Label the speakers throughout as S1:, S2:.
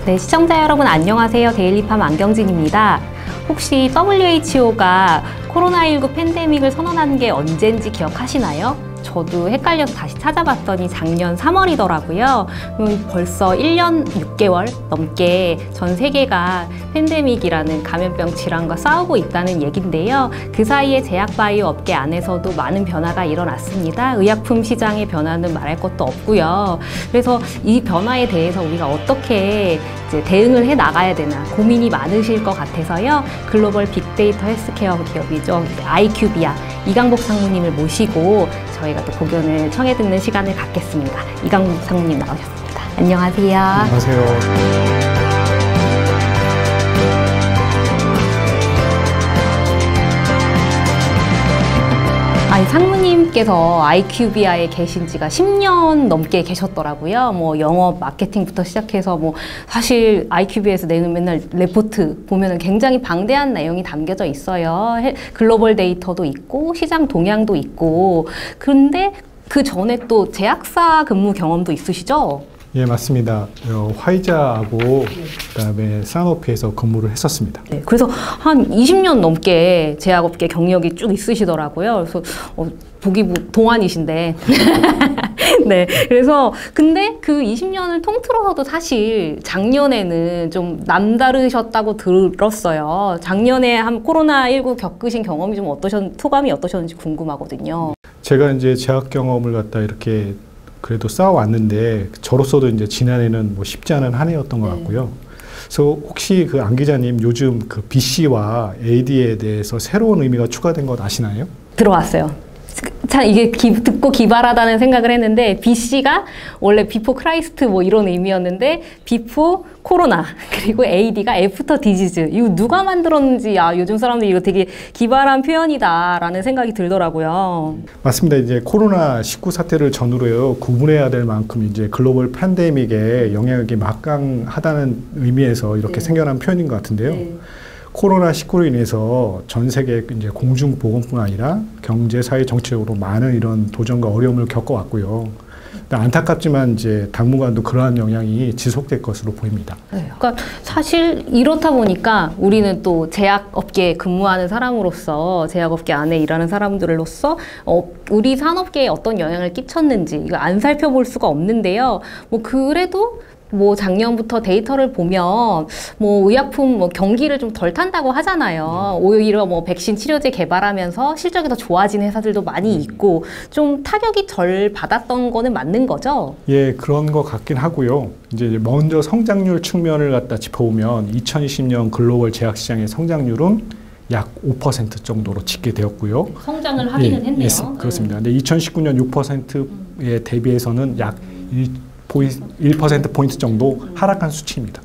S1: 네, 시청자 여러분 안녕하세요. 데일리팜 안경진입니다. 혹시 WHO가 코로나19 팬데믹을 선언한 게 언젠지 기억하시나요? 저도 헷갈려서 다시 찾아봤더니 작년 3월이더라고요. 벌써 1년 6개월 넘게 전 세계가 팬데믹이라는 감염병 질환과 싸우고 있다는 얘긴데요. 그 사이에 제약바이오 업계 안에서도 많은 변화가 일어났습니다. 의약품 시장의 변화는 말할 것도 없고요. 그래서 이 변화에 대해서 우리가 어떻게 이제 대응을 해 나가야 되나 고민이 많으실 것 같아서요. 글로벌 빅데이터 헬스케어 기업이죠. 아이큐비아 이강복 상무님을 모시고 저희가 또 고견을 청해 듣는 시간을 갖겠습니다. 이강복 상무님 나오셨습니다. 안녕하세요.
S2: 안녕하세요.
S1: 상무님께서 아이큐비아에 계신 지가 10년 넘게 계셨더라고요. 뭐 영업, 마케팅부터 시작해서 사실 아이큐비아에서 내는 맨날 레포트 보면은 굉장히 방대한 내용이 담겨져 있어요. 글로벌 데이터도 있고 시장 동향도 있고. 그런데 그 전에 또 제약사 근무 경험도 있으시죠?
S2: 예, 맞습니다. 화이자하고 그다음에 사노피에서 근무를 했었습니다.
S1: 네, 그래서 한 20년 넘게 제약업계 경력이 쭉 있으시더라고요. 그래서 보기 동안이신데. 네, 그래서 근데 그 20년을 통틀어서도 사실 작년에는 좀 남다르셨다고 들었어요. 작년에 한 코로나19 겪으신 경험이 좀 소감이 어떠셨는지 궁금하거든요.
S2: 제가 이제 제약 경험을 갖다 이렇게 그래도 쌓아왔는데 저로서도 이제 지난해는 쉽지 않은 한 해였던 것 같고요. 그래서 혹시 그 안 기자님 요즘 그 BC와 AD에 대해서 새로운 의미가 추가된 것 아시나요?
S1: 들어왔어요. 참 이게 듣고 기발하다는 생각을 했는데 BC가 원래 비포 크라이스트 이런 의미였는데 비포 코로나 그리고 AD가 애프터 디지즈. 이거 누가 만들었는지 요즘 사람들이 이거 되게 기발한 표현이다라는 생각이 들더라고요.
S2: 맞습니다. 이제 코로나19 사태를 전후로요 구분해야 될 만큼 이제 글로벌 팬데믹에 영향력이 막강하다는 의미에서 이렇게 생겨난 표현인 것 같은데요. 코로나19로 인해서 전 세계 이제 공중보건뿐 아니라 경제, 사회, 정치적으로 많은 이런 도전과 어려움을 겪어왔고요. 안타깝지만 이제 당분간도 그러한 영향이 지속될 것으로 보입니다.
S1: 그러니까 사실 이렇다 보니까 우리는 또 제약업계에 근무하는 사람으로서 제약업계 안에 일하는 사람들로서 우리 산업계에 어떤 영향을 끼쳤는지 이거 안 살펴볼 수가 없는데요. 그래도 작년부터 데이터를 보면 의약품 경기를 좀 덜 탄다고 하잖아요. 오히려 백신 치료제 개발하면서 실적이 더 좋아진 회사들도 많이 있고 좀 타격이 덜 받았던 거는 맞는 거죠?
S2: 예, 그런 것 같긴 하고요. 이제 먼저 성장률 측면을 갖다 짚어보면 2020년 글로벌 제약 시장의 성장률은 약 5% 정도로 집계되었고요.
S1: 성장을 하기는 했네요.
S2: 예, 그렇습니다. 근데 2019년 6%에 대비해서는 약 1%포인트 정도 하락한 수치입니다.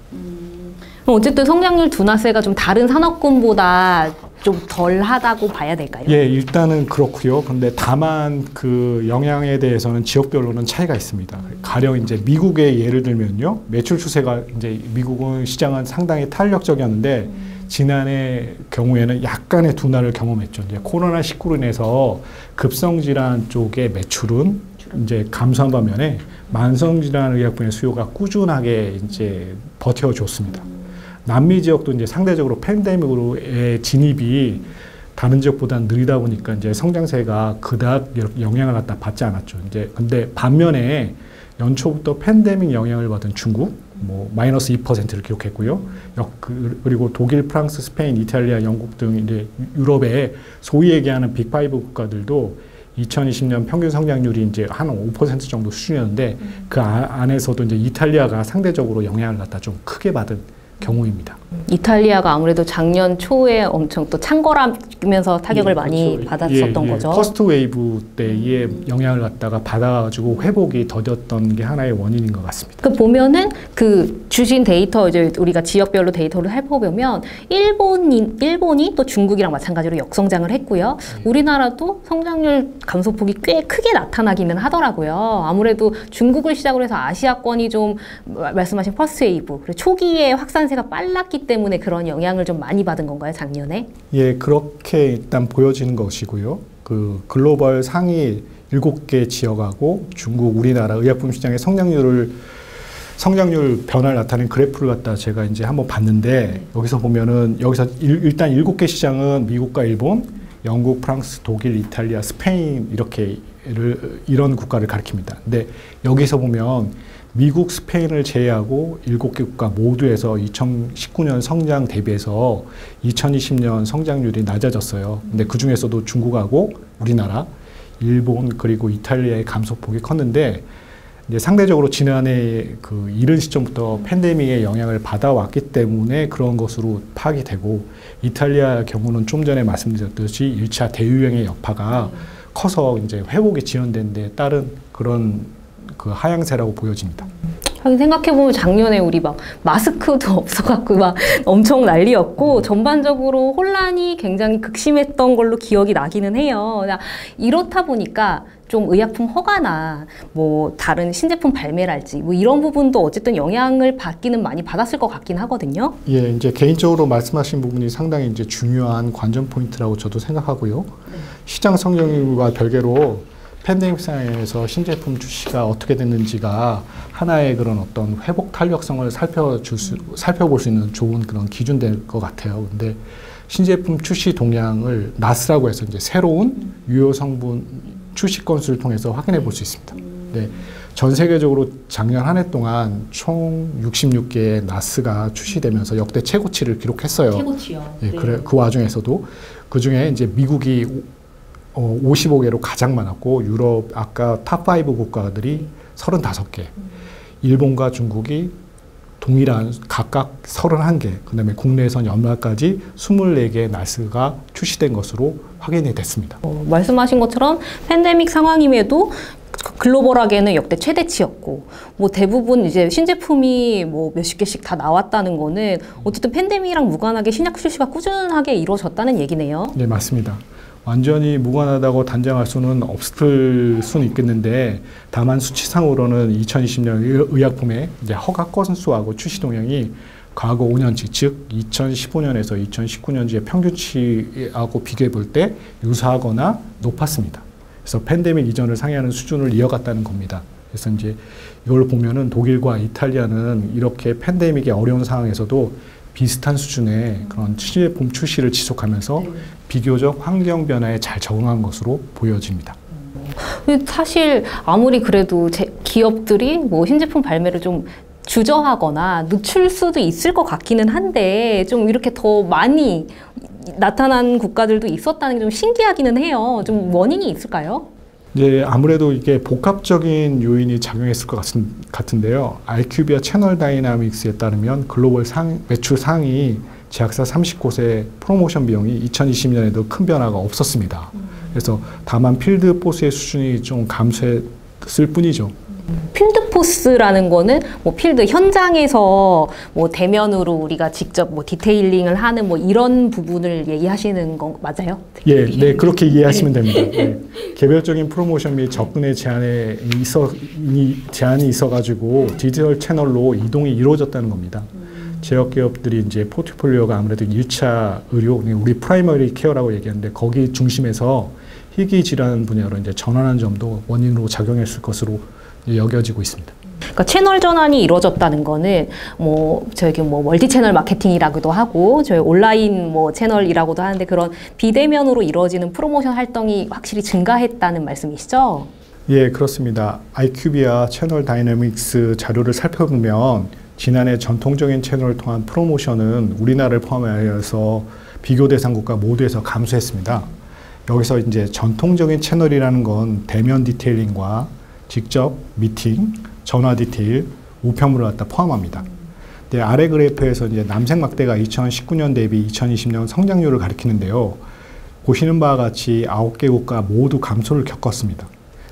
S1: 어쨌든 성장률 둔화세가 좀 다른 산업군보다 좀 덜하다고 봐야 될까요?
S2: 예, 일단은 그렇고요. 근데 다만 그 영향에 대해서는 지역별로는 차이가 있습니다. 가령 이제 미국의 예를 들면요. 매출 추세가 이제 미국은 시장은 상당히 탄력적이었는데 지난해 경우에는 약간의 둔화를 경험했죠. 이제 코로나19로 인해서 급성질환 쪽의 매출은 이제 감소한 반면에 만성질환 의약품의 수요가 꾸준하게 이제 버텨줬습니다. 남미 지역도 이제 상대적으로 팬데믹으로의 진입이 다른 지역보다는 느리다 보니까 이제 성장세가 그닥 영향을 갖다 받지 않았죠. 이제 근데 반면에 연초부터 팬데믹 영향을 받은 중국 마이너스 2%를 기록했고요. 그리고 독일, 프랑스, 스페인, 이탈리아, 영국 등 이제 유럽의 소위 얘기하는 빅5 국가들도 2020년 평균 성장률이 이제 한 5% 정도 수준이었는데 그 안에서도 이제 이탈리아가 상대적으로 영향을 갖다 좀 크게 받은 경우입니다.
S1: 이탈리아가 아무래도 작년 초에 엄청 또 창궐하면서 타격을 많이 받았었던 거죠.
S2: 퍼스트 웨이브 때의 영향을 갖다가 받아가지고 회복이 더뎠던 게 하나의 원인인 것 같습니다.
S1: 보면은 그 주신 데이터 이제 우리가 지역별로 데이터를 살펴보면 일본이 또 중국이랑 마찬가지로 역성장을 했고요. 우리나라도 성장률 감소폭이 꽤 크게 나타나기는 하더라고요. 아무래도 중국을 시작으로 해서 아시아권이 좀 말씀하신 퍼스트 웨이브 그리고 초기에 확산세가 빨랐기 때문에 그런 영향을 좀 많이 받은 건가요, 작년에?
S2: 예, 그렇게 일단 보여지는 것이고요. 그 글로벌 상위 7개 지역하고 중국, 우리나라 의약품 시장의 성장률을 성장률 변화를 나타낸 그래프를 갖다 제가 이제 한번 봤는데 여기서 보면은 여기서 일단 7개 시장은 미국과 일본, 영국, 프랑스, 독일, 이탈리아, 스페인 이런 국가를 가리킵니다. 근데 여기서 보면 미국, 스페인을 제외하고 7개 국가 모두에서 2019년 성장 대비해서 2020년 성장률이 낮아졌어요. 근데 그 중에서도 중국하고 우리나라, 일본 그리고 이탈리아의 감소폭이 컸는데 이제 상대적으로 지난해 그 이른 시점부터 팬데믹의 영향을 받아왔기 때문에 그런 것으로 파악이 되고 이탈리아 경우는 좀 전에 말씀드렸듯이 1차 대유행의 여파가 커서 이제 회복이 지연된 데 따른 그런 그 하향세라고 보여집니다.
S1: 하긴 생각해보면 작년에 우리 막 마스크도 없어갖고 막 엄청 난리였고 전반적으로 혼란이 굉장히 극심했던 걸로 기억이 나기는 해요. 이렇다 보니까 좀 의약품 허가나 뭐 다른 신제품 발매랄지 뭐 이런 부분도 어쨌든 영향을 받기는 많이 받았을 것 같긴 하거든요.
S2: 예, 이제 개인적으로 말씀하신 부분이 상당히 이제 중요한 관전 포인트라고 저도 생각하고요. 시장 성장률과 별개로 팬데믹 상황에서 신제품 출시가 어떻게 됐는지가 하나의 그런 어떤 회복 탄력성을 살펴볼 수 있는 좋은 그런 기준 될 것 같아요. 근데 신제품 출시 동향을 나스라고 해서 이제 새로운 유효 성분 출시 건수를 통해서 확인해 볼 수 있습니다. 네, 전 세계적으로 작년 한 해 동안 총 66개의 나스가 출시되면서 역대 최고치를 기록했어요.
S1: 최고치요.
S2: 예,
S1: 네.
S2: 그래, 그 와중에서도 그 중에 이제 미국이 55개로 가장 많았고 유럽 아까 탑5 국가들이 35개, 일본과 중국이 동일한 각각 31개, 그 다음에 국내에선 연말까지 24개의 나스가 출시된 것으로 확인이 됐습니다.
S1: 말씀하신 것처럼 팬데믹 상황임에도 글로벌하게는 역대 최대치였고 뭐 대부분 이제 신제품이 뭐 몇십 개씩 다 나왔다는 거는 어쨌든 팬데믹이랑 무관하게 신약 출시가 꾸준하게 이루어졌다는 얘기네요.
S2: 네, 맞습니다. 완전히 무관하다고 단정할 수는 없을 수는 있겠는데 다만 수치상으로는 2020년 의약품의 이제 허가 건수하고 출시 동향이 과거 5년치, 즉 2015년에서 2019년치의 평균치하고 비교해 볼 때 유사하거나 높았습니다. 그래서 팬데믹 이전을 상회하는 수준을 이어갔다는 겁니다. 그래서 이제 이걸 보면은 독일과 이탈리아는 이렇게 팬데믹의 어려운 상황에서도 비슷한 수준의 그런 신제품 출시를 지속하면서 비교적 환경 변화에 잘 적응한 것으로 보여집니다.
S1: 사실 아무리 그래도 기업들이 뭐 신제품 발매를 좀 주저하거나 늦출 수도 있을 것 같기는 한데 좀 이렇게 더 많이 나타난 국가들도 있었다는 게 좀 신기하기는 해요. 좀 원인이 있을까요?
S2: 이제 아무래도 이게 복합적인 요인이 작용했을 것 같은데요. IQVIA 채널 다이나믹스에 따르면 글로벌 매출 상위 제약사 30곳의 프로모션 비용이 2020년에도 큰 변화가 없었습니다. 그래서 다만 필드 포스의 수준이 좀 감소했을 뿐이죠.
S1: 필드 포스라는 거는 뭐 필드 현장에서 뭐 대면으로 우리가 직접 뭐 디테일링을 하는 뭐 이런 부분을 얘기하시는 거 맞아요?
S2: 예, 네, 그렇게 이해하시면 됩니다. 네. 개별적인 프로모션 및 접근의 제한이 있어가지고 디지털 채널로 이동이 이루어졌다는 겁니다. 제약기업들이 이제 포트폴리오가 아무래도 1차 의료, 우리 프라이머리 케어라고 얘기하는데 거기 중심에서 희귀 질환 분야로 이제 전환한 점도 원인으로 작용했을 것으로 여겨지고 있습니다.
S1: 그러니까 채널 전환이 이루어졌다는 거는 뭐 저기 뭐 멀티 채널 마케팅이라고도 하고 저희 온라인 뭐 채널이라고도 하는데 그런 비대면으로 이루어지는 프로모션 활동이 확실히 증가했다는 말씀이시죠?
S2: 예, 그렇습니다. IQVIA 채널 다이내믹스 자료를 살펴보면 지난해 전통적인 채널을 통한 프로모션은 우리나라를 포함하여서 비교 대상 국가 모두에서 감소했습니다. 여기서 이제 전통적인 채널이라는 건 대면 디테일링과 직접 미팅, 전화 디테일, 우편물을 갖다 포함합니다. 근데 아래 그래프에서 이제 남색 막대가 2019년 대비 2020년 성장률을 가리키는데요. 보시는 바와 같이 9개 국가 모두 감소를 겪었습니다.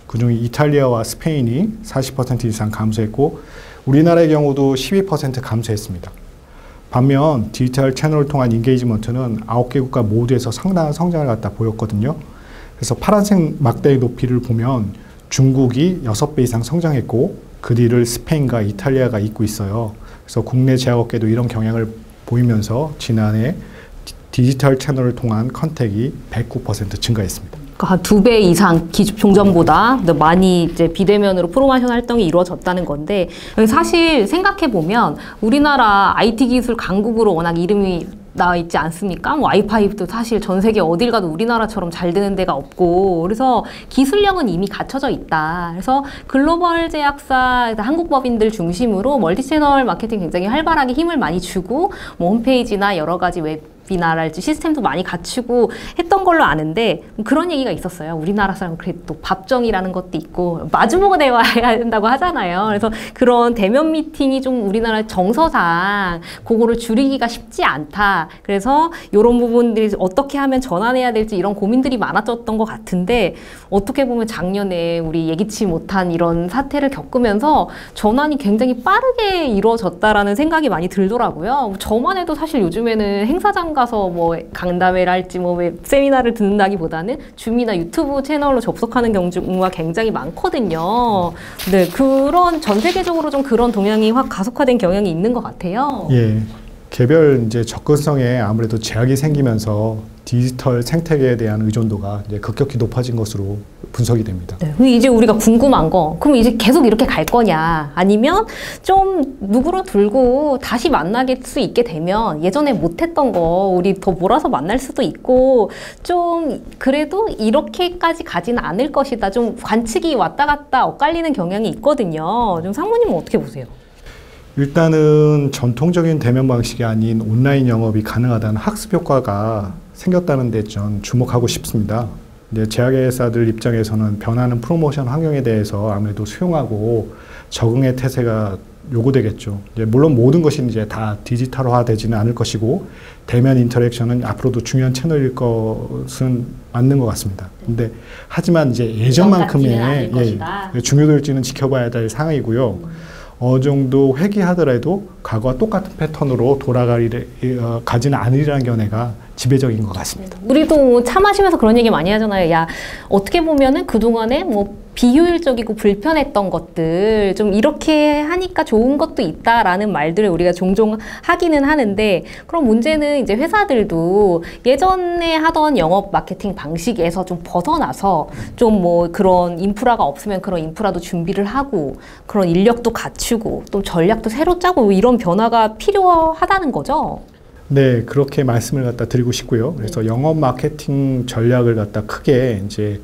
S2: 그중 이탈리아와 스페인이 40% 이상 감소했고 우리나라의 경우도 12% 감소했습니다. 반면 디지털 채널을 통한 인게이지먼트는 9개 국가 모두에서 상당한 성장을 갖다 보였거든요. 그래서 파란색 막대의 높이를 보면 중국이 6배 이상 성장했고 그 뒤를 스페인과 이탈리아가 잇고 있어요. 그래서 국내 제약업계도 이런 경향을 보이면서 지난해 디지털 채널을 통한 컨택이 109% 증가했습니다.
S1: 한 2배 이상 종전보다 많이 이제 비대면으로 프로모션 활동이 이루어졌다는 건데, 사실 생각해 보면 우리나라 IT 기술 강국으로 워낙 이름이 나와 있지 않습니까? 뭐 와이파이도 사실 전 세계 어딜 가도 우리나라처럼 잘 되는 데가 없고, 그래서 기술력은 이미 갖춰져 있다. 그래서 글로벌 제약사, 한국 법인들 중심으로 멀티채널 마케팅 굉장히 활발하게 힘을 많이 주고, 뭐 홈페이지나 여러 가지 웹이나랄지 시스템도 많이 갖추고 했던 걸로 아는데, 그런 얘기가 있었어요. 우리나라 사람은 그래도 또 밥정이라는 것도 있고 마주보고 대화해야 된다고 하잖아요. 그래서 그런 대면 미팅이 좀 우리나라 정서상 그거를 줄이기가 쉽지 않다. 그래서 이런 부분들이 어떻게 하면 전환해야 될지 이런 고민들이 많아졌던 것 같은데, 어떻게 보면 작년에 우리 예기치 못한 이런 사태를 겪으면서 전환이 굉장히 빠르게 이루어졌다라는 생각이 많이 들더라고요. 저만 해도 사실 요즘에는 행사장 가서 뭐 강담회랄지 뭐 세미나를 듣는다기보다는 줌이나 유튜브 채널로 접속하는 경우가 굉장히 많거든요. 네, 그런 전 세계적으로 좀 그런 동향이 확 가속화된 경향이 있는 것 같아요.
S2: 예, 개별 이제 접근성에 아무래도 제약이 생기면서 디지털 생태계에 대한 의존도가 이제 급격히 높아진 것으로 분석이 됩니다.
S1: 네, 이제 우리가 궁금한 거, 그럼 이제 계속 이렇게 갈 거냐? 아니면 좀 누구로 들고 다시 만나게 수 있게 되면 예전에 못했던 거 우리 더 몰아서 만날 수도 있고, 좀 그래도 이렇게까지 가지는 않을 것이다. 좀 관측이 왔다 갔다 엇갈리는 경향이 있거든요. 좀 상무님은 어떻게 보세요?
S2: 일단은 전통적인 대면 방식이 아닌 온라인 영업이 가능하다는 학습 효과가 생겼다는 데 전 주목하고 싶습니다. 이제 제약회사들 입장에서는 변하는 프로모션 환경에 대해서 아무래도 수용하고 적응의 태세가 요구되겠죠. 이제 물론 모든 것이 이제 다 디지털화되지는 않을 것이고, 대면 인터랙션은 앞으로도 중요한 채널일 것은 맞는 것 같습니다. 근데 하지만 이제 예전만큼의 중요도일지는 지켜봐야 될 상황이고요. 어느 정도 회귀하더라도 과거와 똑같은 패턴으로 가지는 않으리라는 견해가 지배적인 것 같습니다.
S1: 우리도 차 마시면서 그런 얘기 많이 하잖아요. 야, 어떻게 보면은 그동안에 뭐 비효율적이고 불편했던 것들 좀 이렇게 하니까 좋은 것도 있다라는 말들을 우리가 종종 하기는 하는데, 그럼 문제는 이제 회사들도 예전에 하던 영업 마케팅 방식에서 좀 벗어나서 좀 뭐 그런 인프라가 없으면 그런 인프라도 준비를 하고, 그런 인력도 갖추고 또 전략도 새로 짜고 이런 변화가 필요하다는 거죠.
S2: 네, 그렇게 말씀을 갖다 드리고 싶고요. 그래서 영업 마케팅 전략을 갖다 크게 이제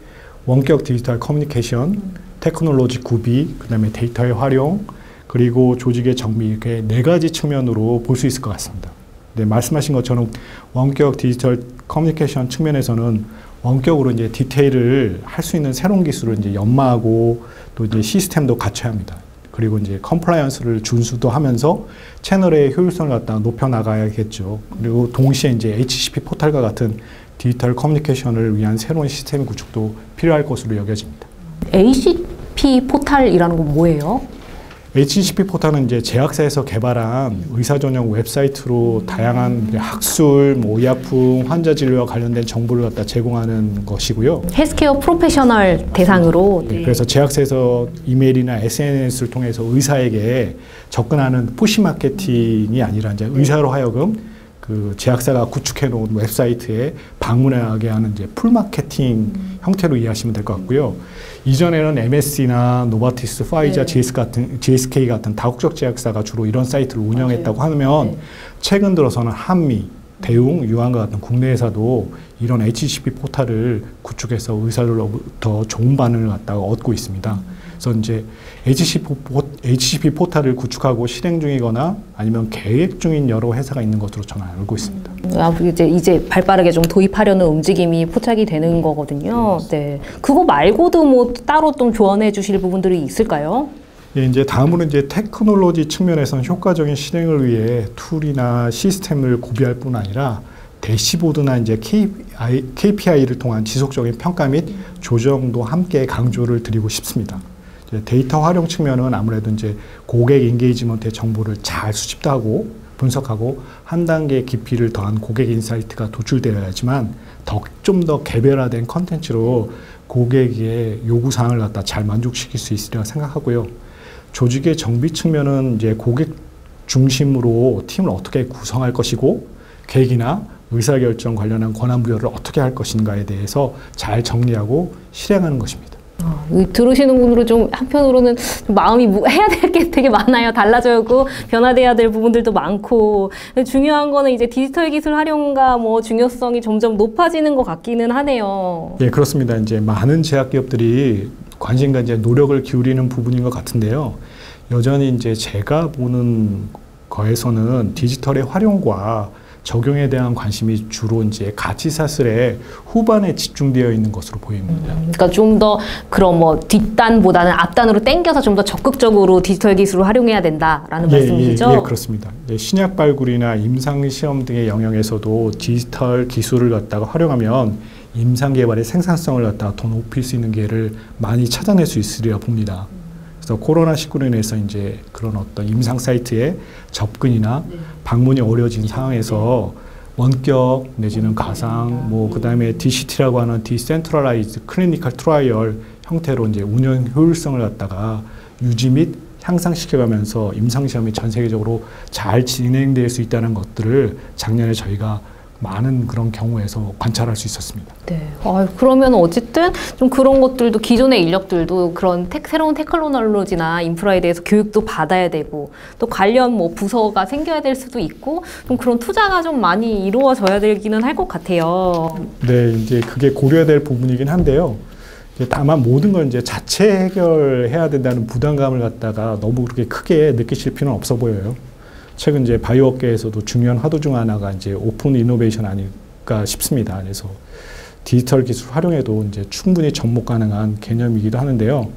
S2: 원격 디지털 커뮤니케이션, 테크놀로지 구비, 그다음에 데이터의 활용, 그리고 조직의 정비, 이렇게 4가지 측면으로 볼 수 있을 것 같습니다. 네, 말씀하신 것처럼 원격 디지털 커뮤니케이션 측면에서는 원격으로 이제 디테일을 할 수 있는 새로운 기술을 이제 연마하고 또 이제 시스템도 갖춰야 합니다. 그리고 이제 컴플라이언스를 준수도 하면서 채널의 효율성을 갖다 높여 나가야겠죠. 그리고 동시에 이제 HCP 포탈과 같은 디지털 커뮤니케이션을 위한 새로운 시스템 구축도 필요할 것으로 여겨집니다.
S1: HCP 포탈이라는 건 뭐예요?
S2: HCP 포탈은 이제 제약사에서 개발한 의사 전용 웹사이트로 다양한 학술, 뭐 의약품, 환자 진료와 관련된 정보를 갖다 제공하는 것이고요.
S1: 헬스케어 프로페셔널 대상으로.
S2: 네. 그래서 제약사에서 이메일이나 SNS를 통해서 의사에게 접근하는 푸시 마케팅이 아니라 이제 의사로 하여금 그 제약사가 구축해 놓은 웹사이트에 방문하게 하는 이제 풀 마케팅 형태로 이해하시면 될 것 같고요. 이전에는 MSC나 노바티스, 파이자, GSK 같은 다국적 제약사가 주로 이런 사이트를 운영했다고 하면, 최근 들어서는 한미, 대웅, 유한과 같은 국내 회사도 이런 HCP 포탈을 구축해서 의사들로부터 좋은 반응을 갖다가 얻고 있습니다. 그래서 이제 HCP 포탈을 구축하고 실행 중이거나 아니면 계획 중인 여러 회사가 있는 것으로 저는 알고 있습니다.
S1: 이제 발빠르게 좀 도입하려는 움직임이 포착이 되는 거거든요. 네. 그거 말고도 뭐 따로 좀 조언해 주실 부분들이 있을까요?
S2: 예, 이제 다음으로 이제 테크놀로지 측면에서는 효과적인 실행을 위해 툴이나 시스템을 구비할 뿐 아니라 대시보드나 이제 KPI를 통한 지속적인 평가 및 조정도 함께 강조를 드리고 싶습니다. 데이터 활용 측면은 아무래도 이제 고객 인게이지먼트의 정보를 잘 수집도 하고 분석하고 한 단계 깊이를 더한 고객 인사이트가 도출되어야지만 좀 더 개별화된 컨텐츠로 고객의 요구사항을 갖다 잘 만족시킬 수 있으리라 생각하고요. 조직의 정비 측면은 이제 고객 중심으로 팀을 어떻게 구성할 것이고 계획이나 의사결정 관련한 권한 부여를 어떻게 할 것인가에 대해서 잘 정리하고 실행하는 것입니다.
S1: 들으시는 분으로 좀 한편으로는 좀 마음이 해야 될 게 되게 많아요. 달라져야 하고 변화돼야 될 부분들도 많고 중요한 거는 이제 디지털 기술 활용과 뭐 중요성이 점점 높아지는 것 같기는 하네요.
S2: 예, 그렇습니다. 이제 많은 제약 기업들이 관심과 이제 노력을 기울이는 부분인 것 같은데요. 여전히 이제 제가 보는 거에서는 디지털의 활용과 적용에 대한 관심이 주로 이제 가치 사슬의 후반에 집중되어 있는 것으로 보입니다.
S1: 그러니까 좀 더 그런 뭐 뒷단보다는 앞단으로 당겨서 좀 더 적극적으로 디지털 기술을 활용해야 된다라는 말씀이시죠?
S2: 예, 그렇습니다. 신약 발굴이나 임상 시험 등의 영역에서도 디지털 기술을 갖다가 활용하면 임상 개발의 생산성을 갖다가 더 높일 수 있는 기회를 많이 찾아낼 수 있으리라 봅니다. 그래서 코로나19로 인해서 이제 그런 어떤 임상 사이트의 접근이나 방문이 어려워진 상황에서 원격 내지는 가상, 뭐 그다음에 DCT라고 하는 디센트럴라이즈 클리니컬 트라이얼 형태로 이제 운영 효율성을 갖다가 유지 및 향상시켜가면서 임상 시험이 전 세계적으로 잘 진행될 수 있다는 것들을 작년에 저희가 많은 그런 경우에서 관찰할 수 있었습니다.
S1: 네. 그러면 어쨌든 좀 그런 것들도 기존의 인력들도 그런 새로운 테크놀로지나 인프라에 대해서 교육도 받아야 되고 또 관련 뭐 부서가 생겨야 될 수도 있고 좀 그런 투자가 좀 많이 이루어져야 되기는 할 것 같아요.
S2: 네, 이제 그게 고려해야 될 부분이긴 한데요. 다만 모든 걸 이제 자체 해결해야 된다는 부담감을 갖다가 너무 그렇게 크게 느끼실 필요는 없어 보여요. 최근 이제 바이오 업계에서도 중요한 화두 중 하나가 이제 오픈 이노베이션 아닐까 싶습니다. 그래서 디지털 기술 활용에도 이제 충분히 접목 가능한 개념이기도 하는데요.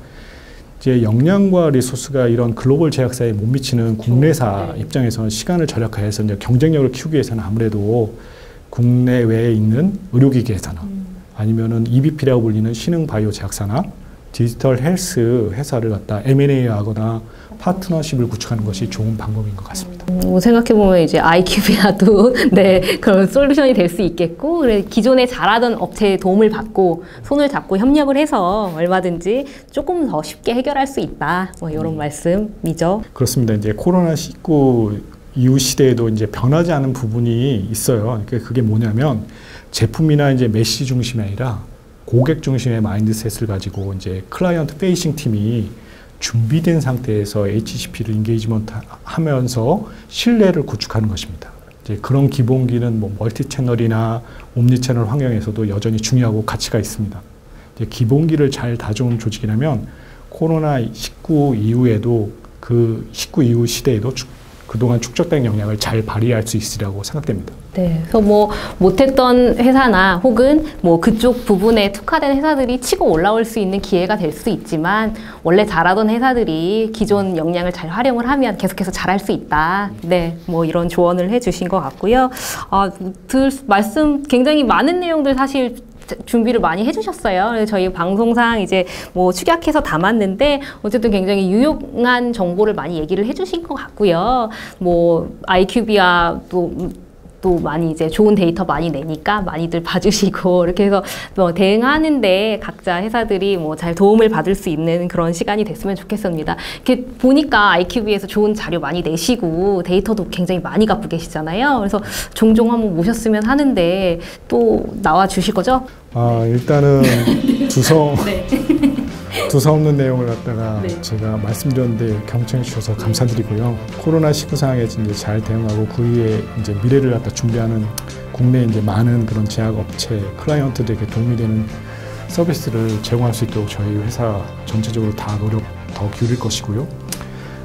S2: 이제 역량과 리소스가 이런 글로벌 제약사에 못 미치는 국내사 입장에서는 시간을 절약해서 이제 경쟁력을 키우기 위해서는 아무래도 국내외에 있는 의료기기 회사나 아니면은 EBP라고 불리는 신흥 바이오 제약사나 디지털 헬스 회사를 갖다 M&A하거나 파트너십을 구축하는 것이 좋은 방법인 것 같습니다.
S1: 생각해보면 이제 아이큐비아도 네, 그런 솔루션이 될 수 있겠고 그래, 기존에 잘하던 업체의 도움을 받고 손을 잡고 협력을 해서 얼마든지 조금 더 쉽게 해결할 수 있다. 뭐 이런 말씀이죠.
S2: 그렇습니다. 이제 코로나19 이후 시대에도 이제 변하지 않은 부분이 있어요. 그러니까 그게 뭐냐면 제품이나 이제 메시지 중심이 아니라 고객 중심의 마인드셋을 가지고 이제 클라이언트 페이싱 팀이 준비된 상태에서 HCP를 인게이지먼트 하면서 신뢰를 구축하는 것입니다. 이제 그런 기본기는 뭐 멀티 채널이나 옴니 채널 환경에서도 여전히 중요하고 가치가 있습니다. 이제 기본기를 잘 다져온 조직이라면 코로나19 이후에도 그 19 이후 시대에도 그동안 축적된 역량을 잘 발휘할 수 있으리라고 생각됩니다.
S1: 네, 그래서 뭐 못했던 회사나 혹은 뭐 그쪽 부분에 특화된 회사들이 치고 올라올 수 있는 기회가 될 수 있지만 원래 잘하던 회사들이 기존 역량을 잘 활용을 하면 계속해서 잘할 수 있다. 네, 뭐 이런 조언을 해주신 것 같고요. 말씀 굉장히 많은 내용들 사실 준비를 많이 해주셨어요. 그래서 저희 방송상 이제 뭐 축약해서 담았는데 어쨌든 굉장히 유용한 정보를 많이 얘기를 해주신 것 같고요. 뭐 아이큐비아 또 많이 이제 좋은 데이터 많이 내니까 많이들 봐주시고 이렇게 해서 뭐 대응하는데 각자 회사들이 뭐 잘 도움을 받을 수 있는 그런 시간이 됐으면 좋겠습니다. 이렇게 보니까 아이큐비에서 좋은 자료 많이 내시고 데이터도 굉장히 많이 갖고 계시잖아요. 그래서 종종 한번 모셨으면 하는데 또 나와 주실 거죠?
S2: 일단은
S1: 네.
S2: 두서 없는 내용을 갖다가
S1: 네.
S2: 제가 말씀드렸는데 경청해 주셔서 감사드리고요. 코로나19 상황에 이제 잘 대응하고 그 위에 이제 미래를 갖다 준비하는 국내 이제 많은 그런 제약 업체 클라이언트들에게 도움이 되는 서비스를 제공할 수 있도록 저희 회사 전체적으로 다 노력 더 기울일 것이고요.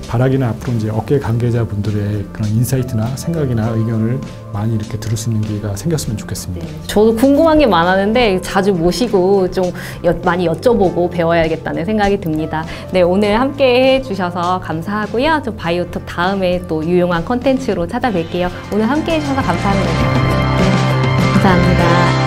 S2: 바라기는 앞으로 이제 업계 관계자분들의 그런 인사이트나 생각이나 의견을 많이 이렇게 들을 수 있는 기회가 생겼으면 좋겠습니다.
S1: 네, 저도 궁금한 게 많았는데 자주 모시고 좀 많이 여쭤보고 배워야겠다는 생각이 듭니다. 네, 오늘 함께 해주셔서 감사하고요. 좀 바이오톡 다음에 또 유용한 컨텐츠로 찾아뵐게요. 오늘 함께 해주셔서 감사합니다. 네, 감사합니다.